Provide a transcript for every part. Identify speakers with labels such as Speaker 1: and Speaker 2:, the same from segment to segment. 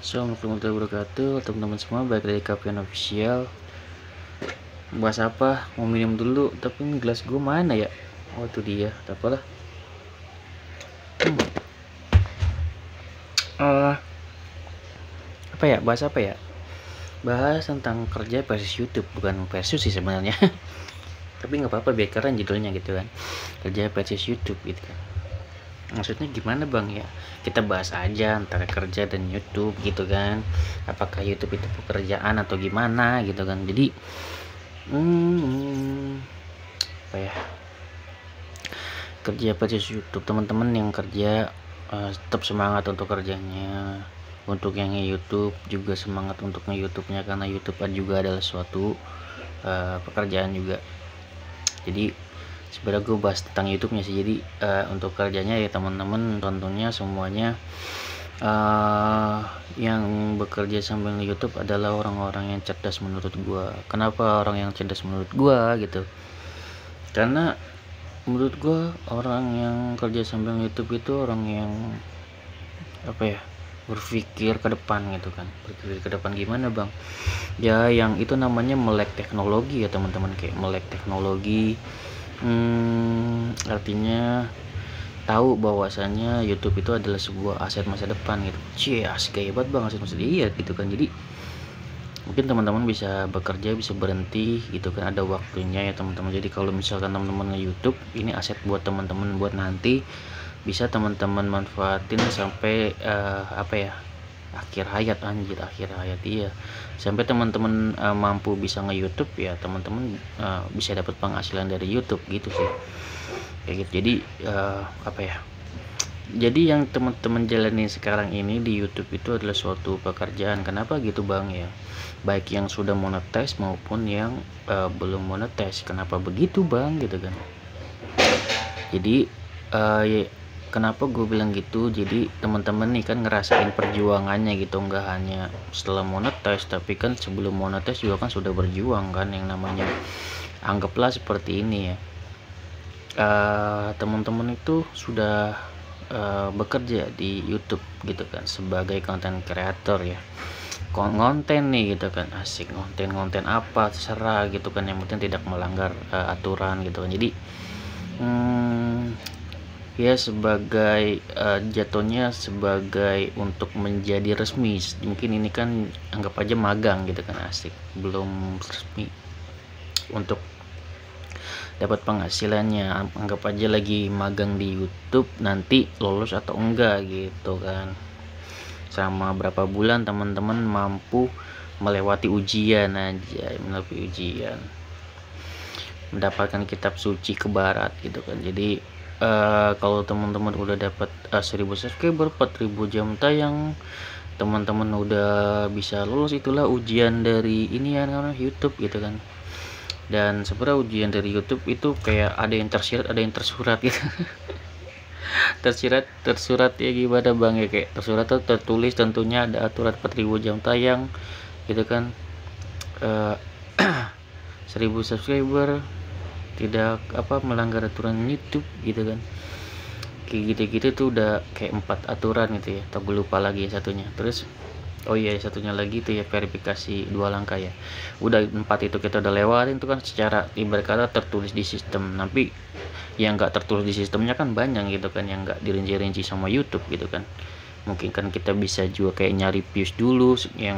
Speaker 1: Assalamualaikum warahmatullahi wabarakatuh, teman-teman semua, balik dari Kapian Official. Bahas apa? Mau minum dulu, tapi ini gelas gue mana ya? Oh itu dia, tak apalah. Apa ya? Bahas apa ya? Bahas tentang kerja versus YouTube, bukan versus sih sebenarnya. Tapi nggak apa-apa, biar keren judulnya gitu kan. Kerja versus YouTube gitu kan. Maksudnya gimana bang ya? Kita bahas aja antara kerja dan YouTube gitu kan. Apakah YouTube itu pekerjaan atau gimana gitu kan. Jadi apa ya, kerja versus YouTube. Teman-teman yang kerja tetap semangat untuk kerjanya. Untuk yang YouTube juga semangat untuk nge-YouTube-nya, karena YouTube juga adalah suatu pekerjaan juga. Jadi sebenarnya gue bahas tentang YouTube-nya sih. Jadi untuk kerjanya ya teman-teman, tentunya semuanya yang bekerja sambil YouTube adalah orang-orang yang cerdas menurut gue. Kenapa orang yang cerdas menurut gue gitu? Karena menurut gue orang yang kerja sambil YouTube itu orang yang apa ya, berpikir ke depan gitu kan. Berpikir ke depan gimana bang? Ya yang itu namanya melek teknologi ya teman-teman, kayak melek teknologi. Artinya tahu bahwasannya YouTube itu adalah sebuah aset masa depan gitu. Cias, gaya banget bang, aset masa depan, iya gitu kan. Jadi mungkin teman-teman bisa bekerja, bisa berhenti gitu kan, ada waktunya ya teman-teman. Jadi kalau misalkan teman-teman nge-YouTube, ini aset buat teman-teman buat nanti bisa teman-teman manfaatin sampai apa ya, akhir hayat. Anjir, akhir hayat, iya, sampai teman-teman mampu bisa nge-YouTube ya teman-teman bisa dapat penghasilan dari YouTube gitu sih, kayak gitu. Jadi apa ya, jadi yang teman-teman jalani sekarang ini di YouTube itu adalah suatu pekerjaan. Kenapa gitu bang ya? Baik yang sudah monetize maupun yang belum monetize. Kenapa begitu bang gitu kan? Jadi ya, kenapa gue bilang gitu? Jadi teman-teman nih kan ngerasain perjuangannya gitu, nggak hanya setelah monetize, tapi kan sebelum monetize juga kan sudah berjuang kan. Yang namanya, anggaplah seperti ini ya, teman-teman itu sudah bekerja di YouTube gitu kan sebagai content creator ya, konten nih gitu kan, asik konten apa terserah gitu kan, yang penting tidak melanggar aturan gitu kan. Jadi ya sebagai jatuhnya sebagai untuk menjadi resmi, mungkin ini kan anggap aja magang gitu kan, asik, belum resmi untuk dapat penghasilannya. Anggap aja lagi magang di YouTube, nanti lolos atau enggak gitu kan. Selama berapa bulan teman-teman mampu melewati ujian aja, melewati ujian, mendapatkan kitab suci ke barat gitu kan. Jadi kalau teman-teman udah dapat 1000 subscriber, 4000 jam tayang, teman-teman udah bisa lulus, itulah ujian dari ini ya namanya YouTube gitu kan. Dan sebenarnya ujian dari YouTube itu kayak ada yang tersirat, ada yang tersurat gitu. tersurat ya gimana bang ya, kayak tersurat tuh tertulis, tentunya ada aturan 4000 jam tayang gitu kan, 1000 subscriber, tidak apa melanggar aturan YouTube gitu kan. Kayak gitu-gitu tuh udah kayak 4 aturan gitu ya, atau gue lupa lagi ya satunya. Terus oh iya, satunya lagi itu ya verifikasi 2 langkah ya. Udah 4 itu kita udah lewatin tuh kan, secara ibarat kata tertulis di sistem. Tapi yang nggak tertulis di sistemnya kan banyak gitu kan, yang nggak dirinci-rinci sama YouTube gitu kan. Mungkin kan kita bisa juga kayak nyari views dulu yang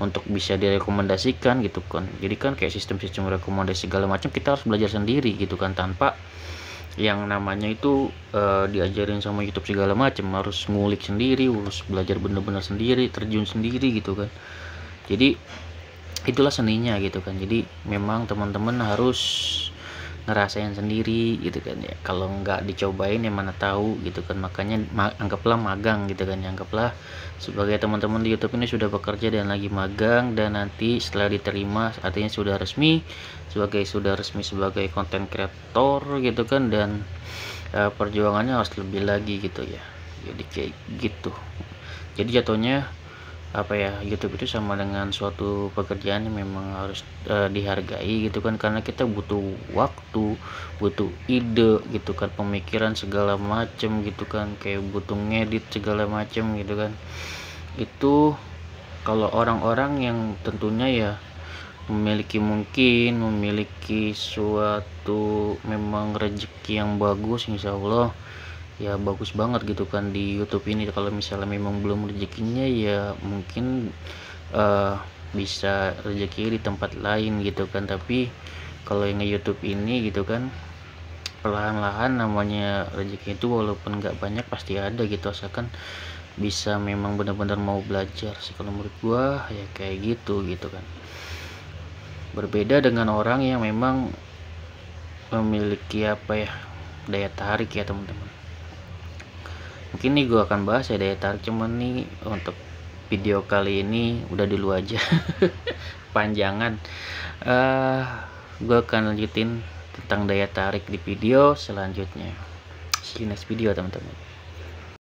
Speaker 1: untuk bisa direkomendasikan gitu kan. Jadi kan kayak sistem-sistem rekomendasi segala macam kita harus belajar sendiri gitu kan, tanpa yang namanya itu diajarin sama YouTube segala macam. Harus ngulik sendiri, harus belajar bener-bener sendiri, terjun sendiri gitu kan. Jadi itulah seninya gitu kan. Jadi memang teman-teman harus ngerasain sendiri gitu kan ya. Kalau nggak dicobain ya mana tahu gitu kan. Makanya anggaplah magang gitu kan. Anggaplah sebagai teman-teman di YouTube ini sudah bekerja dan lagi magang, dan nanti setelah diterima artinya sudah resmi sebagai content creator gitu kan. Dan perjuangannya harus lebih lagi gitu ya. Jadi kayak gitu. Jadi jatuhnya apa ya, YouTube itu sama dengan suatu pekerjaan yang memang harus dihargai gitu kan, karena kita butuh waktu, butuh ide gitu kan, pemikiran segala macem gitu kan, kayak butuh ngedit segala macem gitu kan. itu kalau orang-orang yang tentunya ya memiliki suatu memang rezeki yang bagus, insya Allah ya bagus banget gitu kan di YouTube ini. Kalau misalnya memang belum rezekinya ya mungkin bisa rezeki di tempat lain gitu kan. Tapi kalau yang YouTube ini gitu kan, perlahan-lahan namanya rezeki itu walaupun nggak banyak pasti ada gitu, asalkan bisa memang benar-benar mau belajar sih kalau menurut gua ya kayak gitu kan. Berbeda dengan orang yang memang memiliki apa ya, daya tarik ya teman-teman. Mungkin nih gua akan bahas ya daya tarik, cuman nih untuk video kali ini udah dulu aja panjangan. Gua akan lanjutin tentang daya tarik di video selanjutnya. See you next video teman-teman.